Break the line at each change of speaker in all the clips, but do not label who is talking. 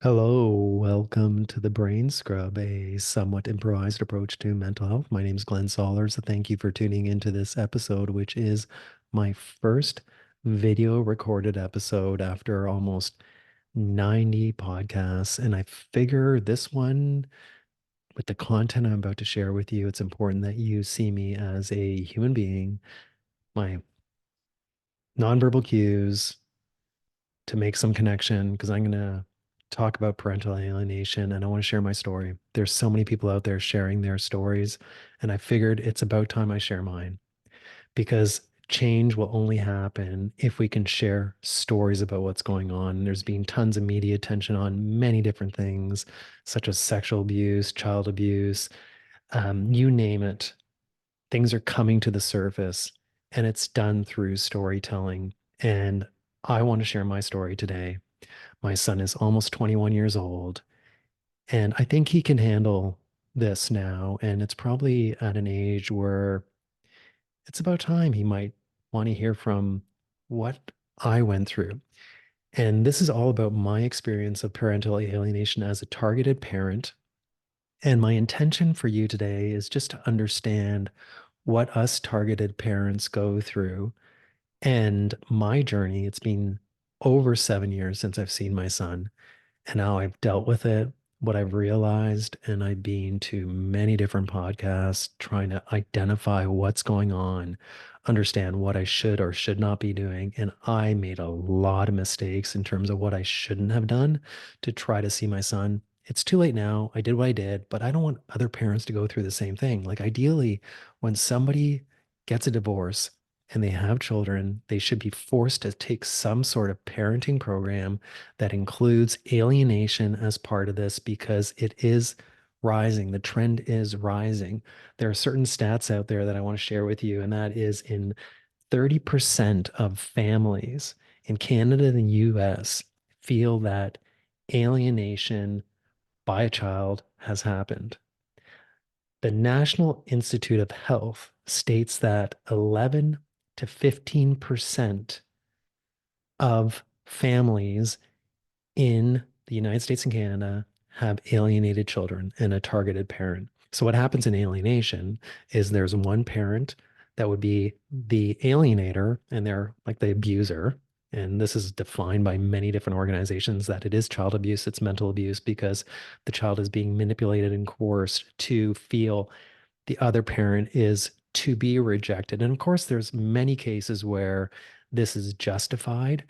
Hello, welcome to the Brain Scrub, a somewhat improvised approach to mental health. My name is Glenn Sollers. Thank you for tuning into this episode, which is my first video recorded episode after almost 90 podcasts. And I figure this one, with the content I'm about to share with you, it's important that you see me as a human being, my nonverbal cues, to make some connection because I'm going to talk about parental alienation and I want to share my story. There's so many people out there sharing their stories, and I figured it's about time I share mine because change will only happen if we can share stories about what's going on. There's been tons of media attention on many different things, such as sexual abuse, child abuse, you name it. Things are coming to the surface, and it's done through storytelling. And I want to share my story today. My son is almost 21 years old, and I think he can handle this now. And it's probably at an age where it's about time he might want to hear from what I went through. And this is all about my experience of parental alienation as a targeted parent. And my intention for you today is just to understand what us targeted parents go through and my journey. It's been over 7 years since I've seen my son. And now I've dealt with it, what I've realized, and I've been to many different podcasts trying to identify what's going on, understand what I should or should not be doing. And I made a lot of mistakes in terms of what I shouldn't have done to try to see my son. It's too late now. I did what I did, but I don't want other parents to go through the same thing. Like, ideally, when somebody gets a divorce, and they have children, they should be forced to take some sort of parenting program that includes alienation as part of this because it is rising. The trend is rising. There are certain stats out there that I want to share with you, and that is in 30% of families in Canada and the US feel that alienation by a child has happened. The National Institute of Health states that 11 to 15% of families in the United States and Canada have alienated children and a targeted parent. So what happens in alienation is there's one parent that would be the alienator and they're like the abuser. And this is defined by many different organizations that it is child abuse, it's mental abuse because the child is being manipulated and coerced to feel the other parent is to be rejected. And of course, there's many cases where this is justified,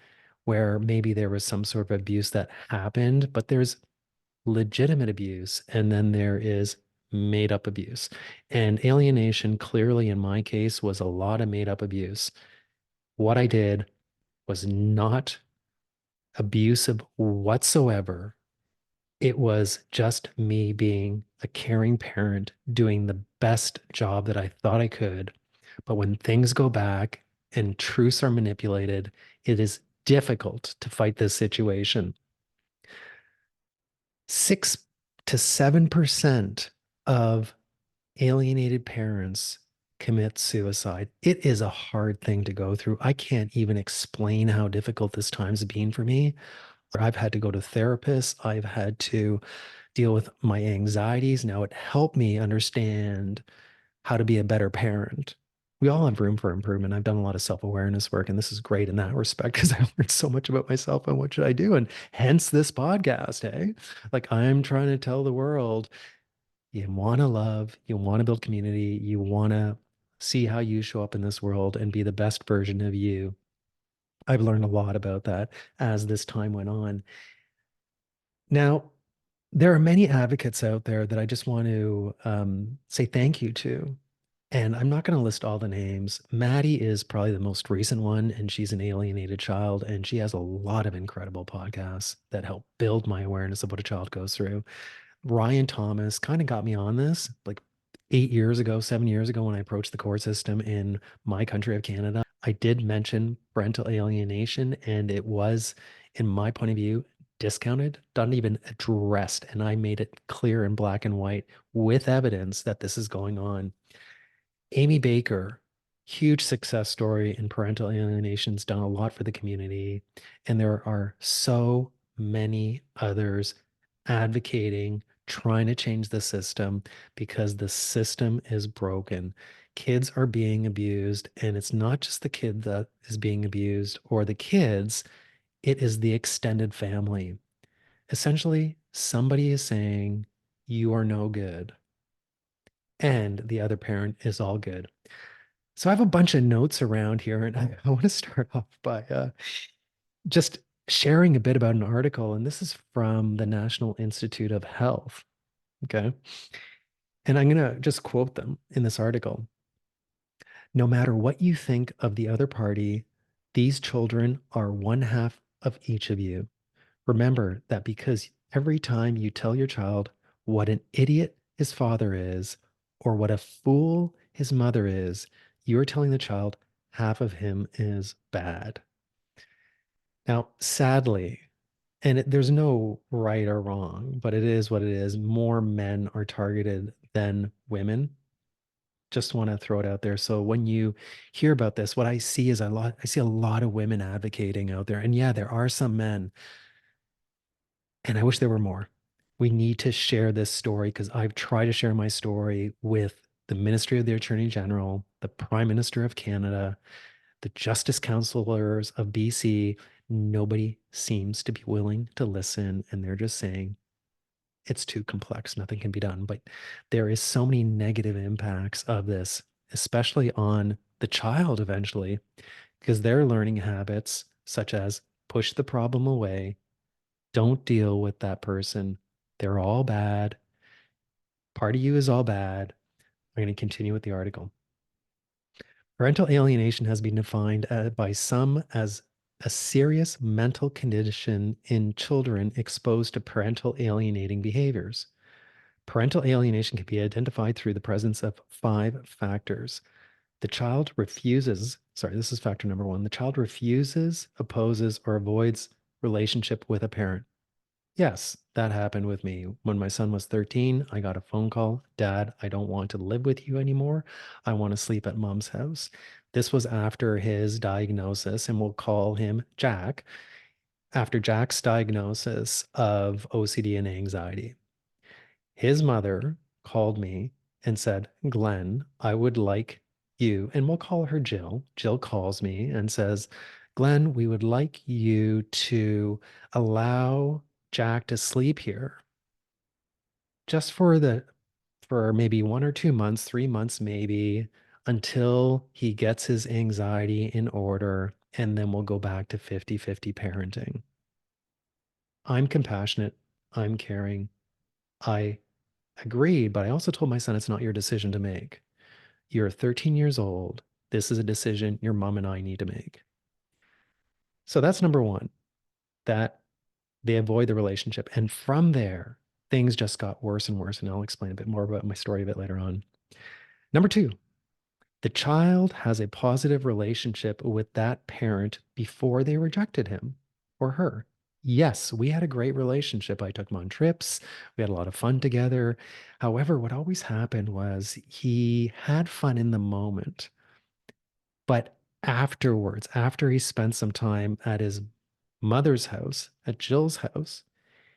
where maybe there was some sort of abuse that happened, but there's legitimate abuse and then there is made up abuse. And alienation, clearly in my case, was a lot of made up abuse. What I did was not abusive whatsoever. It was just me being a caring parent, doing the best job that I thought I could. But when things go back and truths are manipulated, it is difficult to fight this situation. 6 to 7% of alienated parents commit suicide. It is a hard thing to go through. I can't even explain how difficult this time's been for me. I've had to go to therapists. I've had to deal with my anxieties. Now it helped me understand how to be a better parent. We all have room for improvement. I've done a lot of self-awareness work, and this is great in that respect because I learned so much about myself and what should I do. And hence this podcast, hey? Like, I'm trying to tell the world, you want to love, you want to build community, you want to see how you show up in this world and be the best version of you. I've learned a lot about that as this time went on. Now, there are many advocates out there that I just want to say thank you to. And I'm not going to list all the names. Maddie is probably the most recent one, and she's an alienated child, and she has a lot of incredible podcasts that help build my awareness of what a child goes through. Ryan Thomas kind of got me on this like 8 years ago, 7 years ago, when I approached the court system in my country of Canada. I did mention parental alienation, and it was, in my point of view, discounted, not even addressed. And I made it clear in black and white with evidence that this is going on. Amy Baker, huge success story in parental alienation's done a lot for the community. And there are so many others advocating, trying to change the system because the system is broken. Kids are being abused, and it's not just the kid that is being abused or the kids, it is the extended family. Essentially, somebody is saying, you are no good, and the other parent is all good. So I have a bunch of notes around here, and I want to start off by just sharing a bit about an article. And this is from the National Institute of Health. Okay. And I'm going to just quote them in this article. No matter what you think of the other party, these children are one half of each of you. Remember that because every time you tell your child what an idiot his father is or what a fool his mother is, you're telling the child half of him is bad. Now, sadly, there's no right or wrong, but it is what it is. More men are targeted than women. Just want to throw it out there. So when you hear about this, what I see is I see a lot of women advocating out there. And yeah, there are some men, and I wish there were more. We need to share this story because I've tried to share my story with the Ministry of the Attorney General, the Prime Minister of Canada, the Justice Counselors of BC. Nobody seems to be willing to listen, and they're just saying it's too complex. Nothing can be done. But there is so many negative impacts of this, especially on the child eventually, because they're learning habits such as push the problem away, don't deal with that person. They're all bad. Part of you is all bad. I'm going to continue with the article. Parental alienation has been defined by some as a serious mental condition in children exposed to parental alienating behaviors. Parental alienation can be identified through the presence of five factors. The child refuses, sorry, this is factor number one. The child refuses, opposes, or avoids relationship with a parent. Yes, that happened with me. When my son was 13, I got a phone call. Dad, I don't want to live with you anymore. I want to sleep at mom's house. This was after his diagnosis, and we'll call him Jack, after Jack's diagnosis of OCD and anxiety. His mother called me and said, Glenn, I would like you, and we'll call her Jill. Jill calls me and says, Glenn, we would like you to allow Jack to sleep here just for maybe 1 or 2 months, 3 months maybe, until he gets his anxiety in order, and then we'll go back to 50-50 parenting. I'm compassionate. I'm caring. I agreed, but I also told my son it's not your decision to make. You're 13 years old. This is a decision your mom and I need to make. So that's number one, that they avoid the relationship. And from there, things just got worse and worse. And I'll explain a bit more about my story a bit later on. Number two, the child has a positive relationship with that parent before they rejected him or her. Yes, we had a great relationship. I took him on trips. We had a lot of fun together. However, what always happened was he had fun in the moment. But afterwards, after he spent some time at his mother's house, at Jill's house,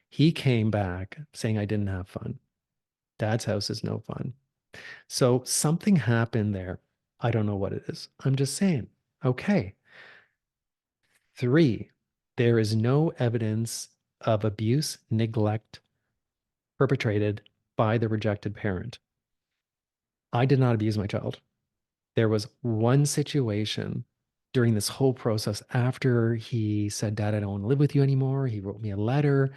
he came back saying, I didn't have fun. Dad's house is no fun. So something happened there. I don't know what it is. I'm just saying, okay. Three, there is no evidence of abuse, neglect perpetrated by the rejected parent. I did not abuse my child. There was one situation during this whole process after he said, Dad, I don't want to live with you anymore. He wrote me a letter.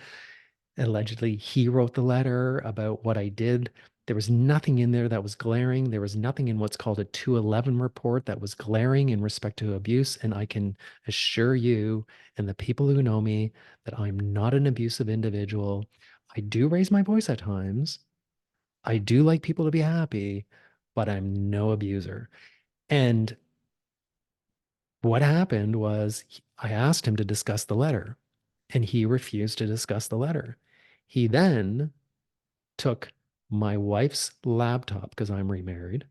Allegedly, he wrote the letter about what I did. There was nothing in there that was glaring. There was nothing in what's called a 211 report that was glaring in respect to abuse. And I can assure you and the people who know me that I'm not an abusive individual. I do raise my voice at times. I do like people to be happy, but I'm no abuser. And what happened was I asked him to discuss the letter, and he refused to discuss the letter. He then took my wife's laptop, because I'm remarried,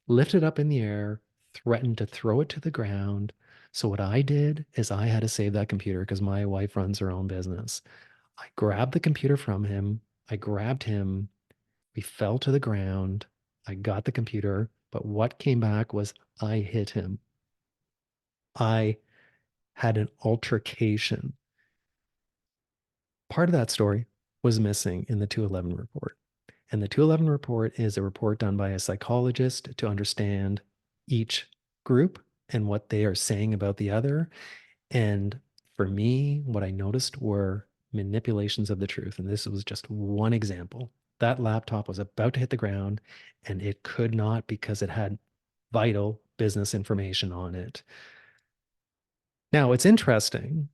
lifted up in the air, threatened to throw it to the ground, So what I did is I had to save that computer because my wife runs her own business. I grabbed the computer from him. I grabbed him. We fell to the ground. I got the computer, but what came back was I hit him. I had an altercation. Part of that story was missing in the 211 report. And the 211 report is a report done by a psychologist to understand each group and what they are saying about the other. And for me, what I noticed were manipulations of the truth. And this was just one example. That laptop was about to hit the ground and it could not because it had vital business information on it. Now, it's interesting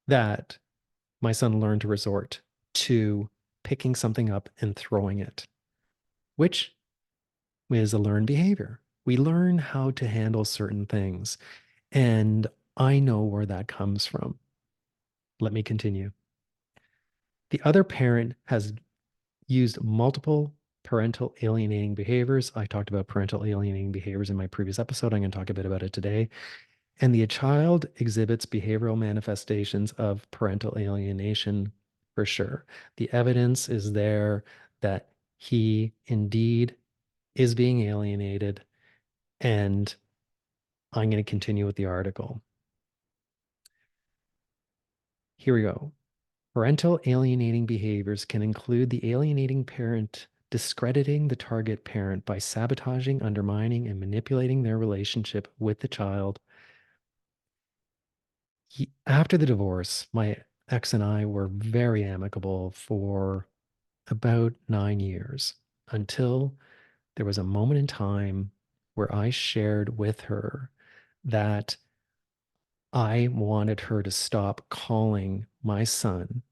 that my son learned to resort to picking something up and throwing it, which is a learned behavior. We learn how to handle certain things. And I know where that comes from. Let me continue. The other parent has used multiple parental alienating behaviors. I talked about parental alienating behaviors in my previous episode. I'm going to talk a bit about it today. And the child exhibits behavioral manifestations of parental alienation for sure. The evidence is there that he indeed is being alienated. And I'm going to continue with the article. Here we go. Parental alienating behaviors can include the alienating parent discrediting the target parent by sabotaging, undermining, and manipulating their relationship with the child. After the divorce, my ex and I were very amicable for about 9 years until there was a moment in time where I shared with her that I wanted her to stop calling my son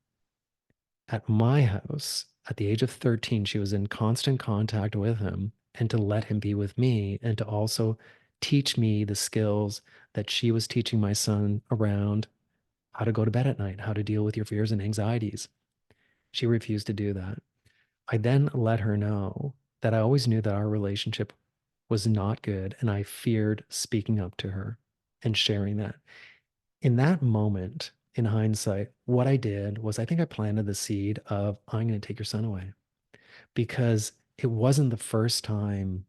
at my house. At the age of 13, she was in constant contact with him, and to let him be with me and to also teach me the skills that she was teaching my son around how to go to bed at night, how to deal with your fears and anxieties. She refused to do that. I then let her know that I always knew that our relationship was not good, and I feared speaking up to her and sharing that. In that moment, in hindsight, what I did was I think I planted the seed of I'm going to take your son away because it wasn't the first time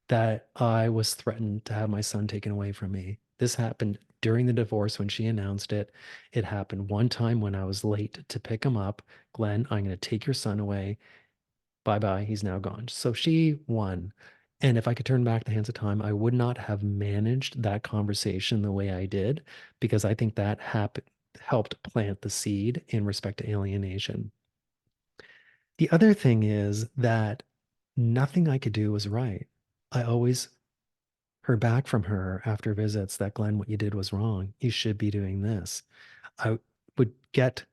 that I was threatened to have my son taken away from me. This happened during the divorce when she announced it. It happened one time when I was late to pick him up. Glenn, I'm going to take your son away. Bye bye. He's now gone. So she won. And if I could turn back the hands of time, I would not have managed that conversation the way I did because I think that helped plant the seed in respect to alienation. The other thing is that nothing I could do was right. I always heard back from her after visits that Glenn, what you did was wrong. You should be doing this. I would get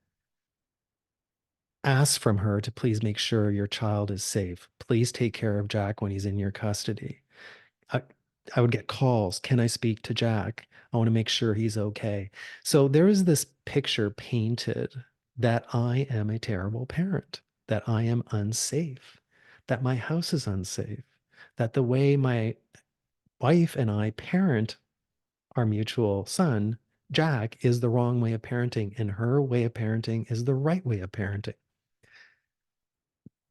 asked from her to please make sure your child is safe. Please take care of Jack when he's in your custody. I, I would get calls. Can I speak to Jack? I want to make sure he's okay. So there is this picture painted that I am a terrible parent, that I am unsafe, that my house is unsafe, that the way my wife and I parent our mutual son, Jack, is the wrong way of parenting, and her way of parenting is the right way of parenting.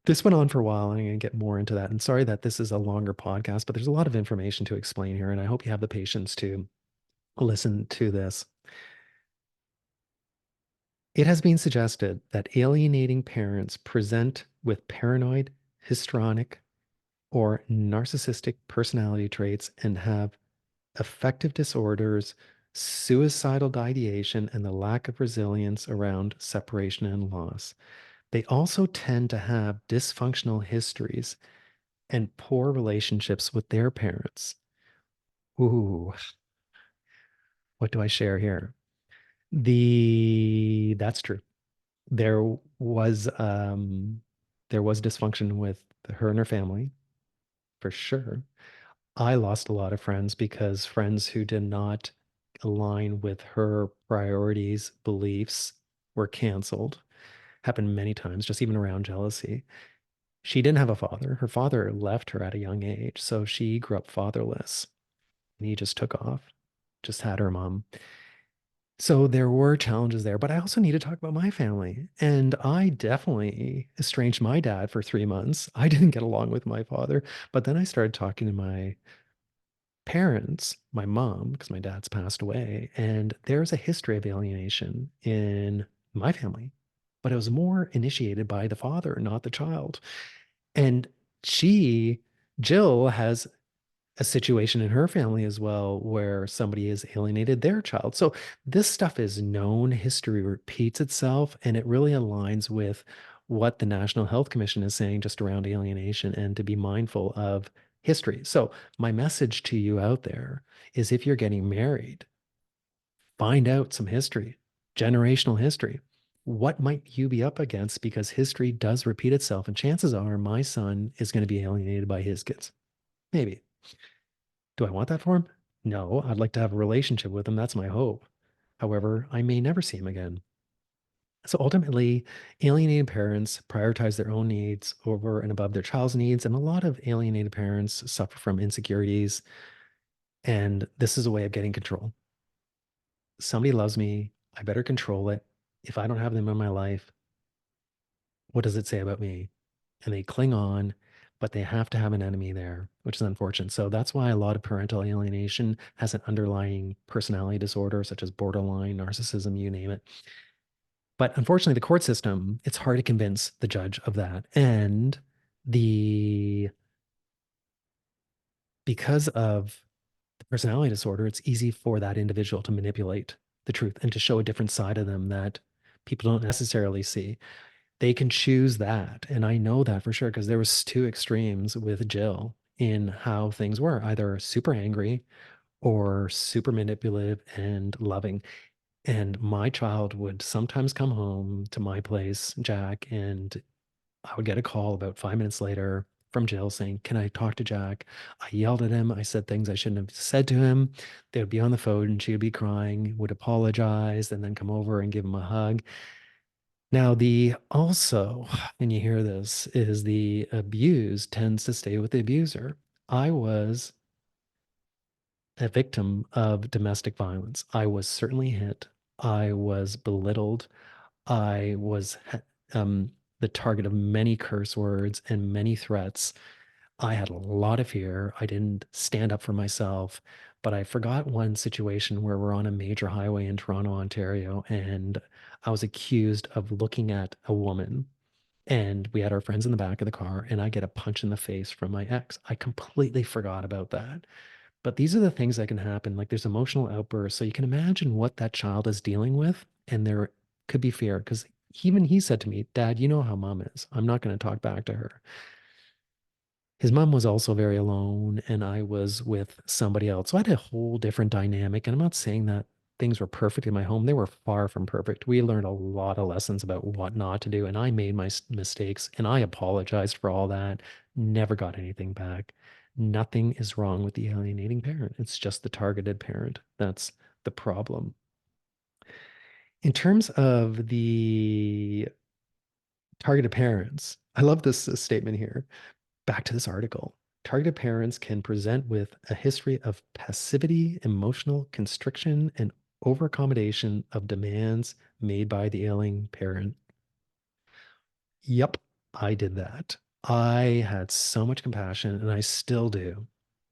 This went on for a while. I'm going to get more into that. And sorry that this is a longer podcast, but there's a lot of information to explain here. And I hope you have the patience to listen to this. It has been suggested that alienating parents present with paranoid, histrionic, or narcissistic personality traits and have affective disorders, suicidal ideation, and the lack of resilience around separation and loss. They also tend to have dysfunctional histories and poor relationships with their parents. Ooh, what do I share here? That's true. There was there was dysfunction with her and her family, for sure. I lost a lot of friends because friends who did not align with her priorities, beliefs were canceled. Happened many times, just even around jealousy. She didn't have a father. Her father left her at a young age, so she grew up fatherless and he just took off. just had her mom. So there were challenges there, but I also need to talk about my family. And I definitely estranged my dad for 3 months. I didn't get along with my father, but then I started talking to my parents, my mom, because my dad's passed away, and there's a history of alienation in my family, but it was more initiated by the father, not the child. And she, Jill, has a situation in her family as well where somebody has alienated their child. So this stuff is known, history repeats itself, and it really aligns with what the National Health Commission is saying just around alienation and to be mindful of history. So my message to you out there is if you're getting married, find out some history, generational history. What might you be up against? Because history does repeat itself, and chances are my son is going to be alienated by his kids. Maybe. Do I want that for him? No, I'd like to have a relationship with him. That's my hope. However, I may never see him again. So ultimately, alienated parents prioritize their own needs over and above their child's needs. And a lot of alienated parents suffer from insecurities. And this is a way of getting control. Somebody loves me. I better control it. If I don't have them in my life, what does it say about me? And they cling on, but they have to have an enemy there, which is unfortunate. So that's why a lot of parental alienation has an underlying personality disorder, such as borderline, narcissism, you name it. But unfortunately, the court system, it's hard to convince the judge of that. And the because of the personality disorder, it's easy for that individual to manipulate the truth and to show a different side of them that people don't necessarily see. They can choose that. And I know that for sure because there was two extremes with Jill in how things were, either super angry or super manipulative and loving. And my child would sometimes come home to my place, Jack, and I would get a call about 5 minutes later from Jill saying, "Can I talk to Jack?" I yelled at him. I said things I shouldn't have said to him. They would be on the phone and she would be crying, would apologize, and then come over and give him a hug. Now, the also, when you hear this, is the abused tends to stay with the abuser. I was a victim of domestic violence. I was certainly hit. I was belittled. I was the target of many curse words and many threats. I had a lot of fear. I didn't stand up for myself, but I forgot one situation where we're on a major highway in Toronto, Ontario, and I was accused of looking at a woman. And we had our friends in the back of the car, and I get a punch in the face from my ex. I completely forgot about that. But these are the things that can happen. Like there's emotional outbursts. So you can imagine what that child is dealing with. And there could be fear because even he said to me, "Dad, you know how mom is. I'm not going to talk back to her." His mom was also very alone, and I was with somebody else. So I had a whole different dynamic. And I'm not saying that things were perfect in my home. They were far from perfect. We learned a lot of lessons about what not to do. And I made my mistakes and I apologized for all that. Never got anything back. Nothing is wrong with the alienating parent. It's just the targeted parent. That's the problem. In terms of the targeted parents, I love this statement here. Back to this article. Targeted parents can present with a history of passivity, emotional constriction, and overaccommodation of demands made by the ailing parent. Yep, I did that. I had so much compassion, and I still do.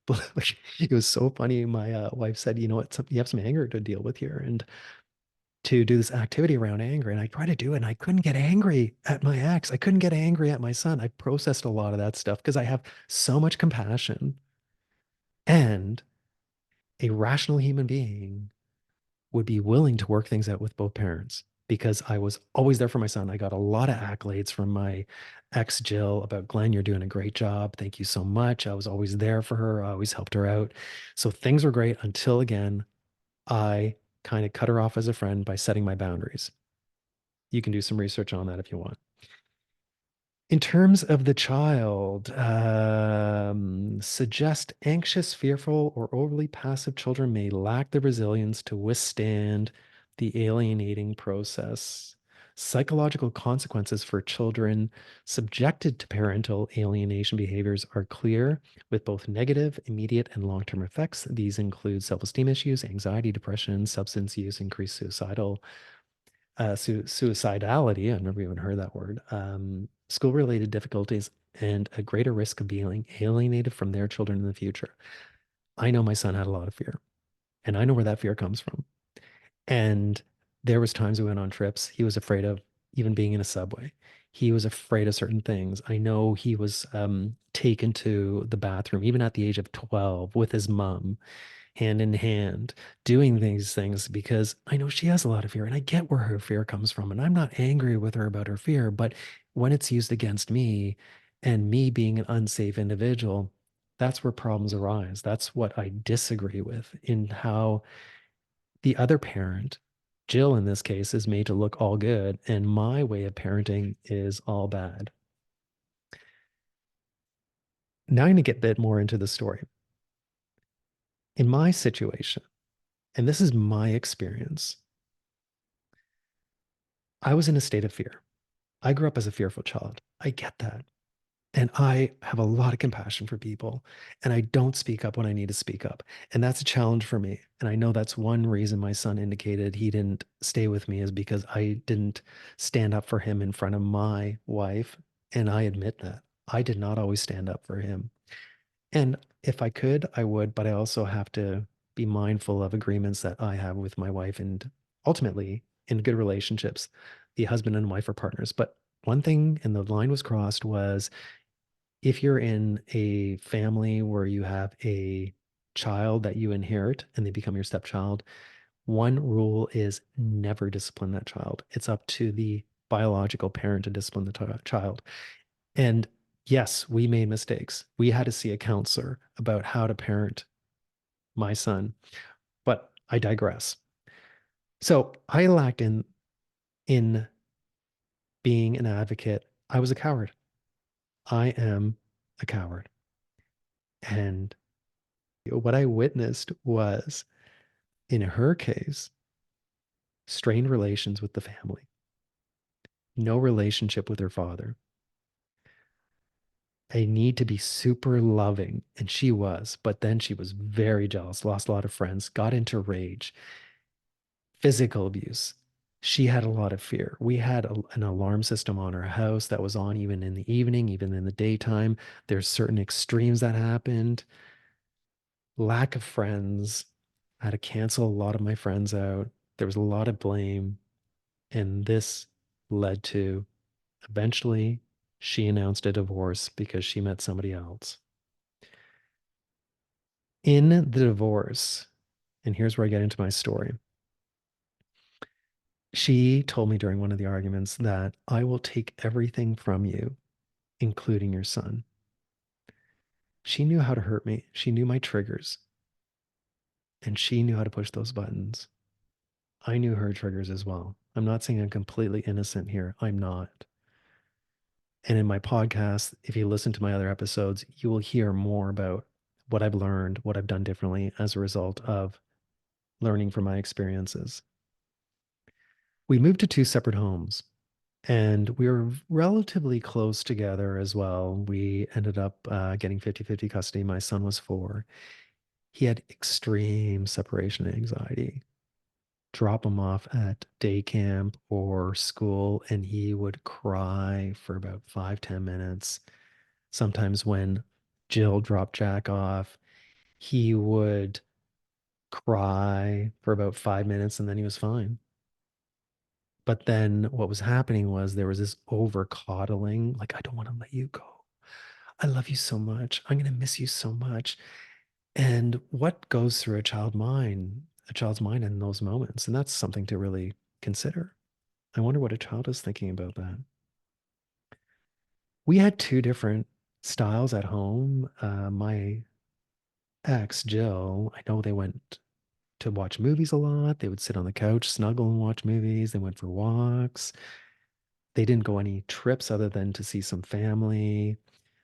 But like, it was so funny. My wife said, "You know what? You have some anger to deal with here, and to do this activity around anger." And I tried to do it, and I couldn't get angry at my ex. I couldn't get angry at my son. I processed a lot of that stuff because I have so much compassion. And a rational human being would be willing to work things out with both parents because I was always there for my son. I got a lot of accolades from my ex, Jill, about Glenn, you're doing a great job. Thank you so much. I was always there for her. I always helped her out. So things were great until again, I kind of cut her off as a friend by setting my boundaries. You can do some research on that if you want. In terms of the child, suggest anxious, fearful, or overly passive children may lack the resilience to withstand the alienating process. Psychological consequences for children subjected to parental alienation behaviors are clear, with both negative, immediate, and long term effects. These include self esteem issues, anxiety, depression, substance use, increased suicidality. I've never even heard that word, school related difficulties, and a greater risk of being alienated from their children in the future. I know my son had a lot of fear, and I know where that fear comes from. And there was times we went on trips, he was afraid of even being in a subway. He was afraid of certain things. I know he was taken to the bathroom, even at the age of 12, with his mom, hand in hand, doing these things because I know she has a lot of fear and I get where her fear comes from. And I'm not angry with her about her fear, but when it's used against me and me being an unsafe individual, that's where problems arise. That's what I disagree with in how the other parent, Jill in this case, is made to look all good, and my way of parenting is all bad. Now I'm going to get a bit more into the story. In my situation, and this is my experience, I was in a state of fear. I grew up as a fearful child. I get that. And I have a lot of compassion for people, and I don't speak up when I need to speak up. And that's a challenge for me. And I know that's one reason my son indicated he didn't stay with me is because I didn't stand up for him in front of my wife. And I admit that I did not always stand up for him. And if I could, I would, but I also have to be mindful of agreements that I have with my wife. And ultimately, in good relationships, the husband and wife are partners. But one thing, and the line was crossed, was if you're in a family where you have a child that you inherit and they become your stepchild, one rule is never discipline that child. It's up to the biological parent to discipline the child. And yes, we made mistakes. We had to see a counselor about how to parent my son, but I digress. So I lacked in being an advocate. I was a coward. I am a coward. And what I witnessed was, in her case, strained relations with the family, no relationship with her father, a need to be super loving. And she was, but then she was very jealous, lost a lot of friends, got into rage, physical abuse. She had a lot of fear. We had an alarm system on our house that was on even in the evening, even in the daytime. There's certain extremes that happened. Lack of friends. I had to cancel a lot of my friends out. There was a lot of blame. And this led to eventually she announced a divorce because she met somebody else. In the divorce, and here's where I get into my story. She told me during one of the arguments that I will take everything from you, including your son. She knew how to hurt me. She knew my triggers, and she knew how to push those buttons. I knew her triggers as well. I'm not saying I'm completely innocent here. I'm not. And in my podcast, if you listen to my other episodes, you will hear more about what I've learned, what I've done differently as a result of learning from my experiences. We moved to two separate homes and we were relatively close together as well. We ended up getting 50-50 custody. My son was 4. He had extreme separation anxiety. Drop him off at day camp or school, and he would cry for about 5-10 minutes. Sometimes when Jill dropped Jack off, he would cry for about 5 minutes and then he was fine. But then what was happening was there was this over coddling, like, I don't want to let you go. I love you so much. I'm going to miss you so much. And what goes through a child's mind in those moments? And that's something to really consider. I wonder what a child is thinking about that. We had two different styles at home. My ex, Jill, I know they went to watch movies a lot. They would sit on the couch, snuggle and watch movies. They went for walks. They didn't go any trips other than to see some family.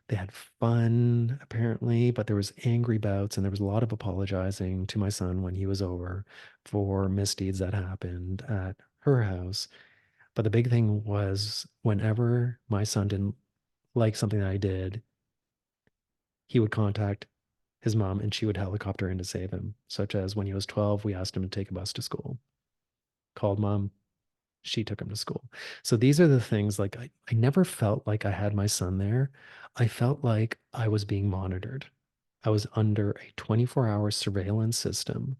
They had fun, apparently, but there was angry bouts and there was a lot of apologizing to my son when he was over for misdeeds that happened at her house. But the big thing was whenever my son didn't like something that I did, he would contact his mom and she would helicopter in to save him. Such as when he was 12, we asked him to take a bus to school. Called mom, she took him to school. So these are the things like I never felt like I had my son there. I felt like I was being monitored. I was under a 24-hour surveillance system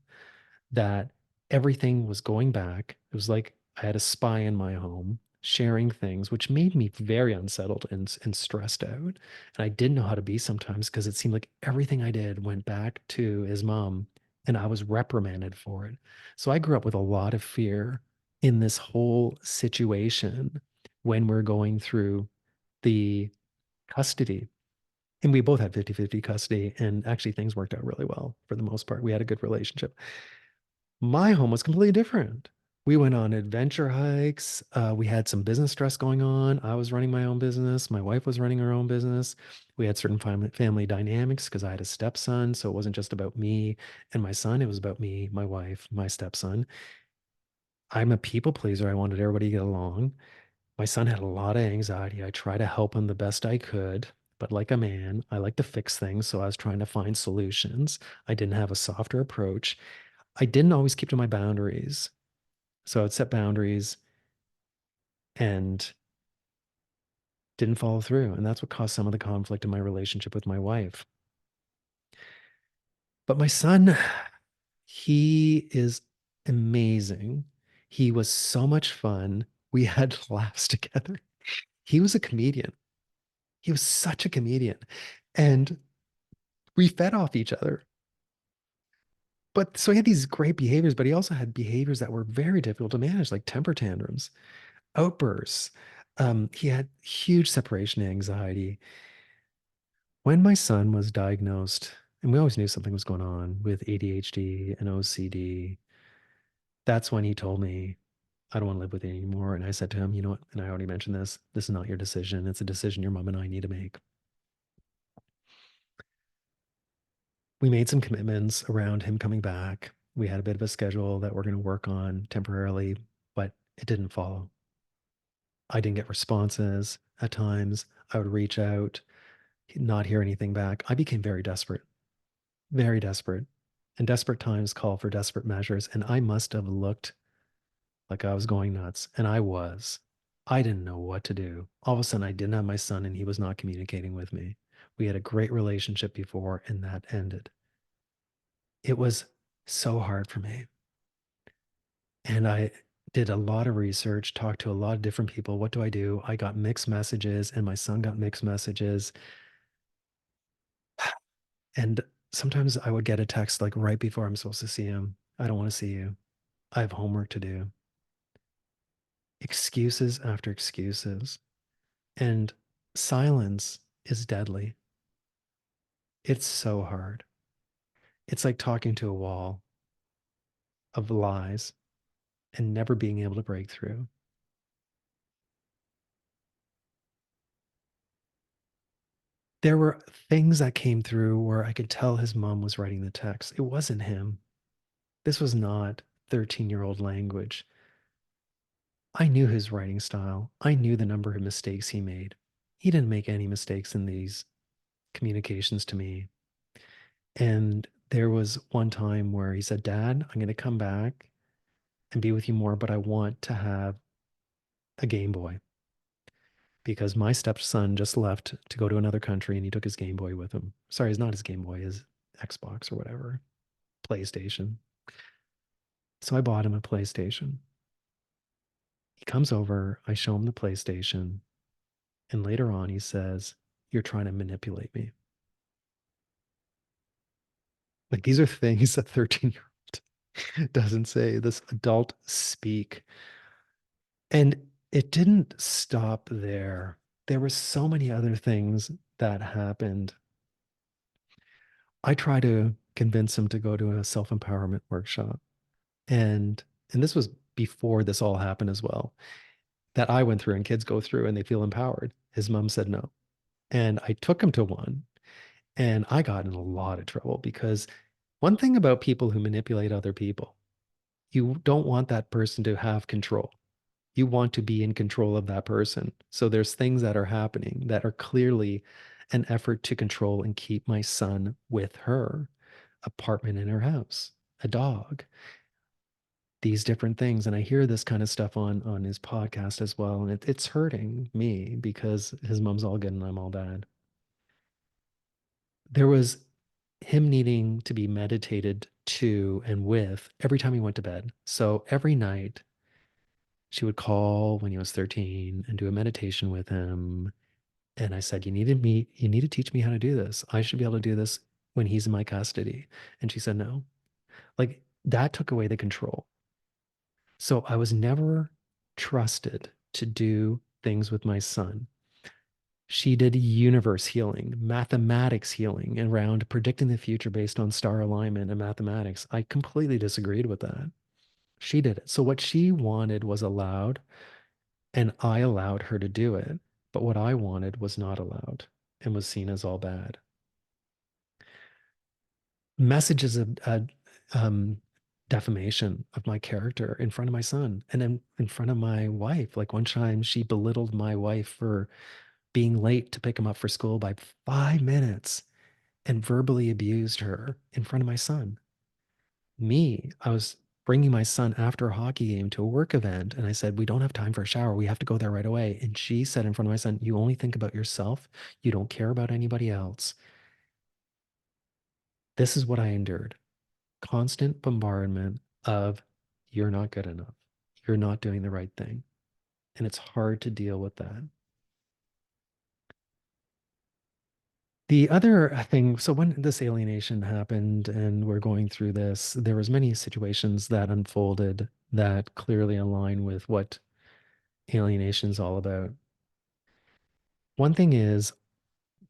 that everything was going back. It was like I had a spy in my home sharing things, which made me very unsettled and stressed out. And I didn't know how to be sometimes because it seemed like everything I did went back to his mom and I was reprimanded for it. So I grew up with a lot of fear in this whole situation when we're going through the custody. And we both had 50-50 custody. And actually, things worked out really well for the most part. We had a good relationship. My home was completely different. We went on adventure hikes. We had some business stress going on. I was running my own business. My wife was running her own business. We had certain family dynamics because I had a stepson. So it wasn't just about me and my son. It was about me, my wife, my stepson. I'm a people pleaser. I wanted everybody to get along. My son had a lot of anxiety. I tried to help him the best I could. But like a man, I like to fix things. So I was trying to find solutions. I didn't have a softer approach. I didn't always keep to my boundaries. So I'd set boundaries and didn't follow through. And that's what caused some of the conflict in my relationship with my wife. But my son, he is amazing. He was so much fun. We had laughs together. He was a comedian. He was such a comedian. And we fed off each other. But so he had these great behaviors, but he also had behaviors that were very difficult to manage, like temper tantrums, outbursts. He had huge separation anxiety. When my son was diagnosed, and we always knew something was going on with ADHD and OCD, that's when he told me, I don't want to live with you anymore. And I said to him, you know what? And I already mentioned this is not your decision. It's a decision your mom and I need to make. We made some commitments around him coming back. We had a bit of a schedule that we're going to work on temporarily, but it didn't follow. I didn't get responses at times. I would reach out, not hear anything back. I became very desperate, very desperate. And desperate times call for desperate measures. And I must have looked like I was going nuts. And I was. I didn't know what to do. All of a sudden, I didn't have my son and he was not communicating with me. We had a great relationship before and that ended. It was so hard for me. And I did a lot of research, talked to a lot of different people. What do I do? I got mixed messages and my son got mixed messages. And sometimes I would get a text like right before I'm supposed to see him. I don't want to see you. I have homework to do. Excuses after excuses. And silence is deadly. It's so hard. It's like talking to a wall of lies and never being able to break through. There were things that came through where I could tell his mom was writing the text. It wasn't him. This was not 13-year-old language. I knew his writing style. I knew the number of mistakes he made. He didn't make any mistakes in these communications to me. And there was one time where he said, Dad, I'm going to come back and be with you more, but I want to have a Game Boy because my stepson just left to go to another country and he took his Game Boy with him. Sorry, it's not his Game Boy, his Xbox or whatever, PlayStation. So I bought him a PlayStation. He comes over, I show him the PlayStation, and later on he says, You're trying to manipulate me. Like these are things a 13-year-old doesn't say. This adult speak. And it didn't stop there. There were so many other things that happened. I try to convince him to go to a self-empowerment workshop. And this was before this all happened as well. That I went through and kids go through and they feel empowered. His mom said no. And I took him to one and I got in a lot of trouble because one thing about people who manipulate other people, you don't want that person to have control. You want to be in control of that person. So there's things that are happening that are clearly an effort to control and keep my son with her, apartment in her house, a dog, these different things. And I hear this kind of stuff on his podcast as well. And it's hurting me because his mom's all good and I'm all bad. There was him needing to be meditated to and with every time he went to bed. So every night she would call when he was 13 and do a meditation with him. And I said, you need to teach me how to do this. I should be able to do this when he's in my custody. And she said, no. Like that took away the control. So I was never trusted to do things with my son. She did universe healing, mathematics healing around predicting the future based on star alignment and mathematics. I completely disagreed with that. She did it. So what she wanted was allowed, and I allowed her to do it. But what I wanted was not allowed and was seen as all bad. Messages of defamation of my character in front of my son and then in front of my wife. Like one time she belittled my wife for being late to pick him up for school by 5 minutes and verbally abused her in front of my son. Me, I was bringing my son after a hockey game to a work event, and I said, we don't have time for a shower. We have to go there right away. And she said in front of my son, you only think about yourself. You don't care about anybody else. This is what I endured. Constant bombardment of, you're not good enough. You're not doing the right thing. And it's hard to deal with that. The other thing, so when this alienation happened and we're going through this, there was many situations that unfolded that clearly align with what alienation is all about. One thing is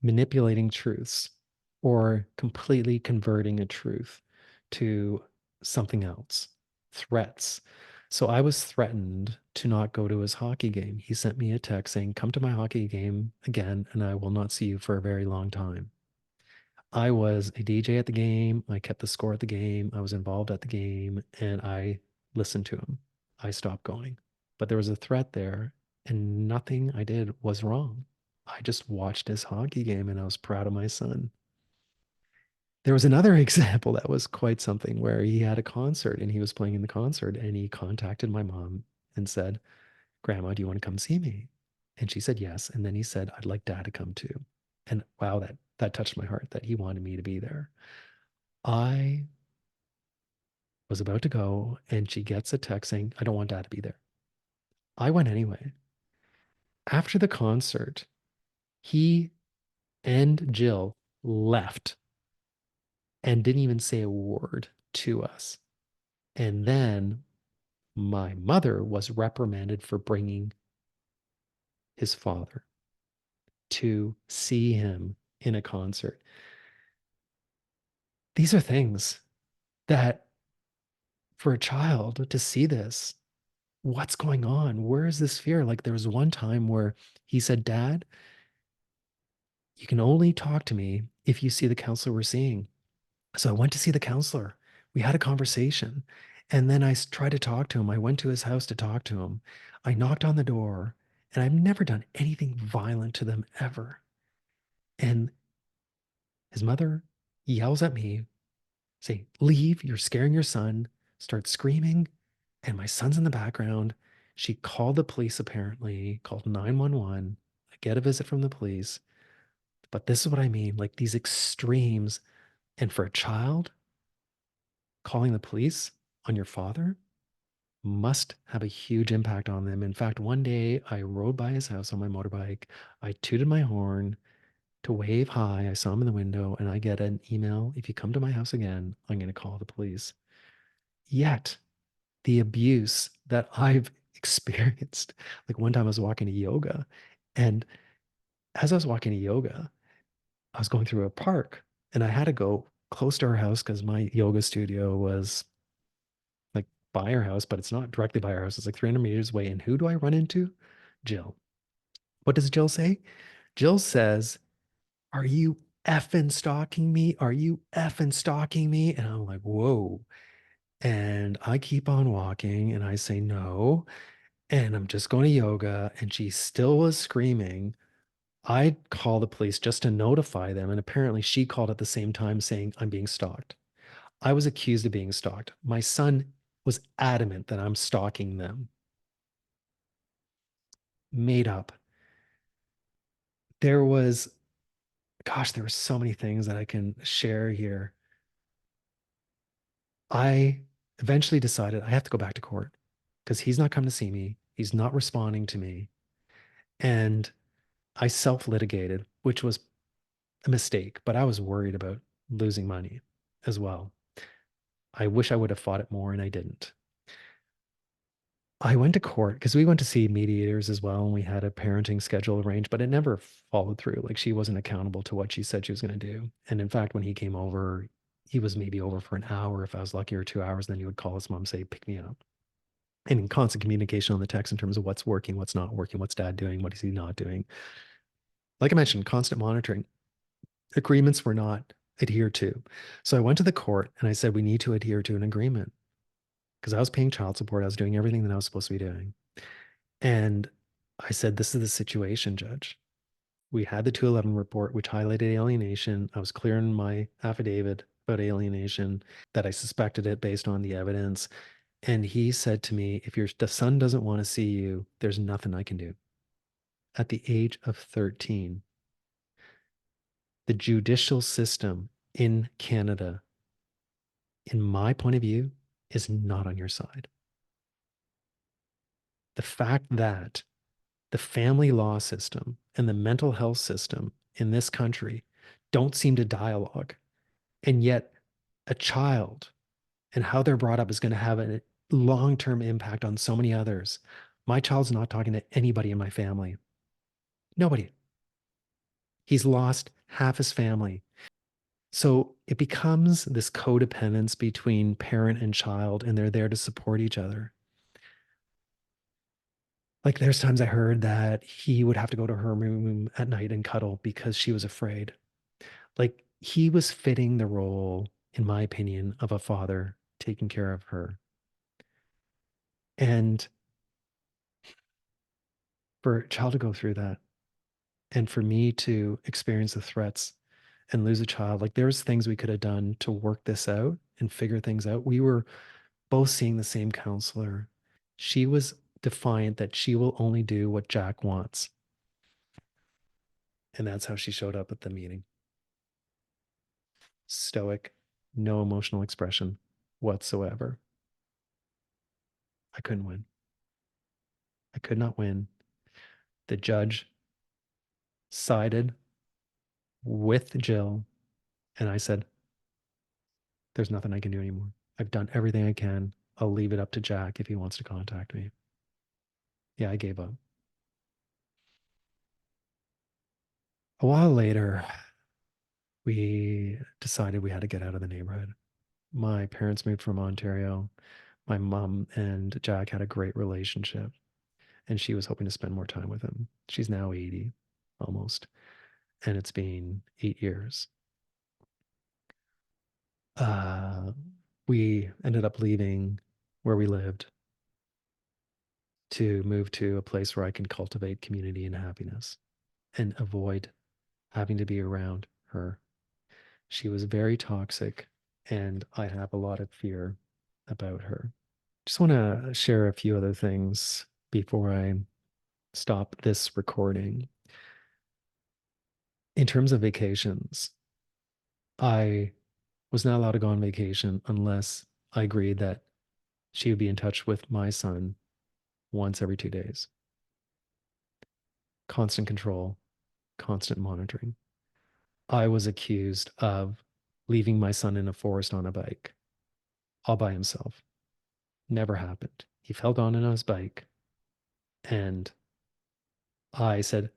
manipulating truths or completely converting a truth to something else, threats. So I was threatened to not go to his hockey game. He sent me a text saying, come to my hockey game again, and I will not see you for a very long time. I was a DJ at the game. I kept the score at the game. I was involved at the game and I listened to him. I stopped going. But there was a threat there and nothing I did was wrong. I just watched his hockey game and I was proud of my son. There was another example that was quite something where he had a concert and he was playing in the concert and he contacted my mom and said, Grandma, do you want to come see me? And she said yes. And then he said, I'd like dad to come too. And wow, that touched my heart that he wanted me to be there. I was about to go and she gets a text saying, I don't want dad to be there. I went anyway. After the concert, he and Jill left and didn't even say a word to us. And then my mother was reprimanded for bringing his father to see him in a concert. These are things that for a child to see this, what's going on? Where is this fear? Like there was one time where he said, Dad, you can only talk to me if you see the counselor we're seeing. So I went to see the counselor. We had a conversation. And then I tried to talk to him. I went to his house to talk to him. I knocked on the door, and I've never done anything violent to them ever. And his mother yells at me, say, leave, you're scaring your son, starts screaming. And my son's in the background. She called the police, apparently, called 911. I get a visit from the police. But this is what I mean, like these extremes. And for a child, calling the police on your father must have a huge impact on them. In fact, one day I rode by his house on my motorbike. I tooted my horn to wave hi. I saw him in the window and I get an email. If you come to my house again, I'm going to call the police. Yet the abuse that I've experienced, like one time I was walking to yoga, and as I was walking to yoga, I was going through a park and I had to go close to our house because my yoga studio was like by our house, but it's not directly by our house. It's like 300 meters away. And who do I run into? Jill. What does Jill say? Jill says, are you effing stalking me? Are you effing stalking me? And I'm like, whoa. And I keep on walking and I say, no. And I'm just going to yoga, and she still was screaming. I call the police just to notify them. And apparently she called at the same time saying, I'm being stalked. I was accused of being stalked. My son was adamant that I'm stalking them. Made up. There was, gosh, there were so many things that I can share here. I eventually decided I have to go back to court because he's not coming to see me. He's not responding to me. And I self litigated, which was a mistake, but I was worried about losing money as well. I wish I would have fought it more and I didn't. I went to court because we went to see mediators as well and we had a parenting schedule arranged, but it never followed through. Like she wasn't accountable to what she said she was going to do. And in fact, when he came over, he was maybe over for an hour if I was lucky, or 2 hours. Then he would call his mom, say, pick me up. And in constant communication on the text in terms of what's working, what's not working, what's dad doing, what is he not doing. Like I mentioned, constant monitoring. Agreements were not adhered to. So I went to the court and I said, we need to adhere to an agreement because I was paying child support. I was doing everything that I was supposed to be doing. And I said, this is the situation, Judge. We had the 211 report, which highlighted alienation. I was clear in my affidavit about alienation that I suspected it based on the evidence. And he said to me, if the son doesn't want to see you, there's nothing I can do. At the age of 13, the judicial system in Canada, in my point of view, is not on your side. The fact that the family law system and the mental health system in this country don't seem to dialogue, and yet a child and how they're brought up is going to have a long-term impact on so many others. My child's not talking to anybody in my family. Nobody. He's lost half his family. So it becomes this codependence between parent and child, and they're there to support each other. Like there's times I heard that he would have to go to her room at night and cuddle because she was afraid. Like he was fitting the role, in my opinion, of a father taking care of her. And for a child to go through that, and for me to experience the threats and lose a child, like there's things we could have done to work this out and figure things out. We were both seeing the same counselor. She was defiant that she will only do what Jack wants. And that's how she showed up at the meeting. Stoic, no emotional expression whatsoever. I couldn't win. I could not win. The judge sided with Jill, and I said, there's nothing I can do anymore. I've done everything I can. I'll leave it up to Jack if he wants to contact me. Yeah, I gave up. A while later, we decided we had to get out of the neighborhood. My parents moved from Ontario. My mom and Jack had a great relationship, and she was hoping to spend more time with him. She's now 80 almost, and it's been 8 years. Uh, we ended up leaving where we lived to move to a place where I can cultivate community and happiness and avoid having to be around her. She was very toxic, and I have a lot of fear about her. Just want to share a few other things before I stop this recording. In terms of vacations, I was not allowed to go on vacation unless I agreed that she would be in touch with my son once every 2 days. Constant control, constant monitoring. I was accused of leaving my son in a forest on a bike all by himself. Never happened. He fell down on his bike, and I said,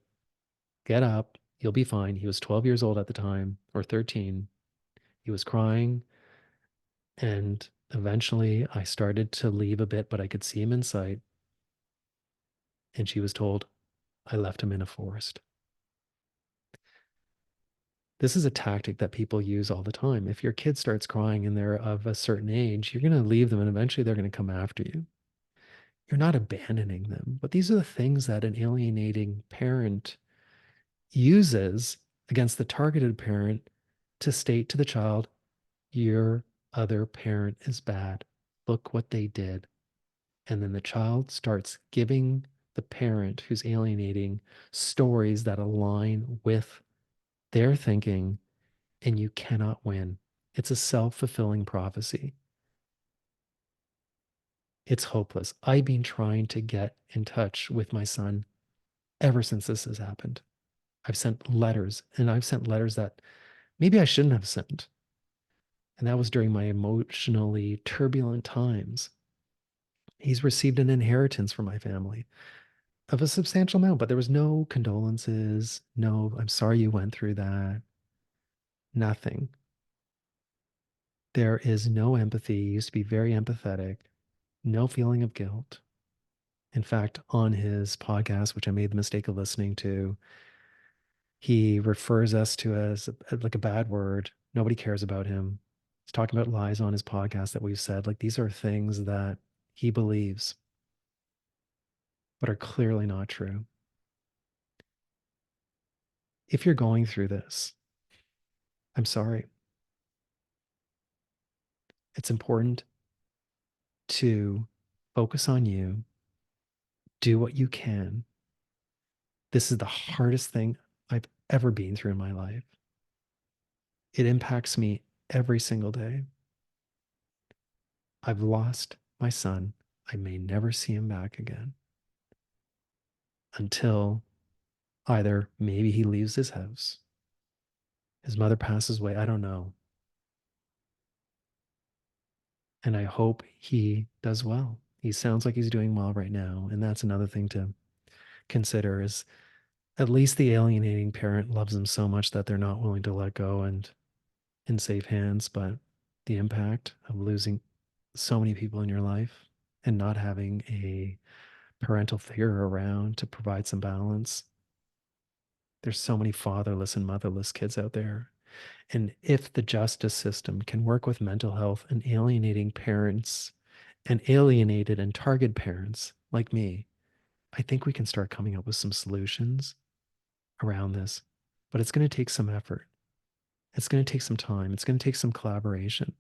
get up, you'll be fine. He was 12 years old at the time, or 13. He was crying, and eventually I started to leave a bit, but I could see him in sight. And she was told I left him in a forest. This is a tactic that people use all the time. If your kid starts crying and they're of a certain age, you're going to leave them and eventually they're going to come after you. you're not abandoning them. But these are the things that an alienating parent uses against the targeted parent to state to the child, your other parent is bad. Look what they did. And then the child starts giving the parent who's alienating stories that align with their thinking, and you cannot win. It's a self fulfilling prophecy. It's hopeless. I've been trying to get in touch with my son ever since this has happened. I've sent letters, and I've sent letters that maybe I shouldn't have sent. And that was during my emotionally turbulent times. He's received an inheritance from my family of a substantial amount, but there was no condolences. No, I'm sorry you went through that. Nothing. There is no empathy. He used to be very empathetic, no feeling of guilt. In fact, on his podcast, which I made the mistake of listening to, he refers us to as like a bad word. Nobody cares about him. He's talking about lies on his podcast that we've said. Like these are things that he believes, but are clearly not true. If you're going through this, I'm sorry. It's important to focus on you, do what you can. This is the hardest thing I've ever been through in my life. It impacts me every single day. I've lost my son. I may never see him back again until either maybe he leaves his house, his mother passes away. I don't know. And I hope he does well. He sounds like he's doing well right now. And that's another thing to consider is at least the alienating parent loves them so much that they're not willing to let go and in safe hands. But the impact of losing so many people in your life and not having a parental figure around to provide some balance. There's so many fatherless and motherless kids out there. And if the justice system can work with mental health and alienating parents and alienated and target parents like me, I think we can start coming up with some solutions around this. But it's going to take some effort. It's going to take some time. It's going to take some collaboration.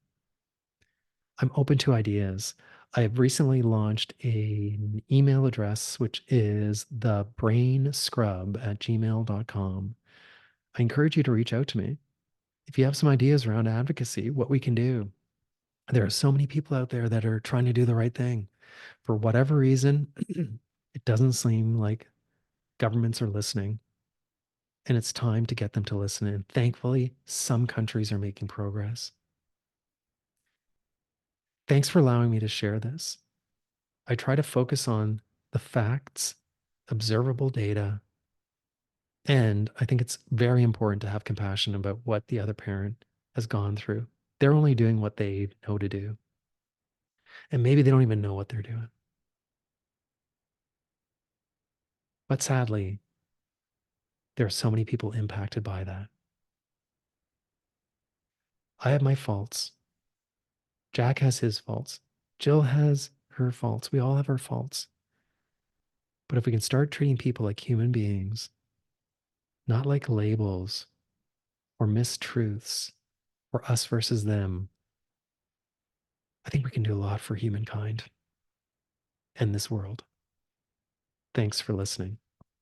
I'm open to ideas. I have recently launched an email address, which is thebrainscrub@gmail.com. I encourage you to reach out to me. If you have some ideas around advocacy, what we can do, there are so many people out there that are trying to do the right thing. For whatever reason, it doesn't seem like governments are listening, and it's time to get them to listen. And thankfully, some countries are making progress. Thanks for allowing me to share this. I try to focus on the facts, observable data, and I think it's very important to have compassion about what the other parent has gone through. They're only doing what they know to do. And maybe they don't even know what they're doing. But sadly, there are so many people impacted by that. I have my faults. Jack has his faults. Jill has her faults. We all have our faults. But if we can start treating people like human beings, not like labels or mistruths or us versus them, I think we can do a lot for humankind and this world. Thanks for listening.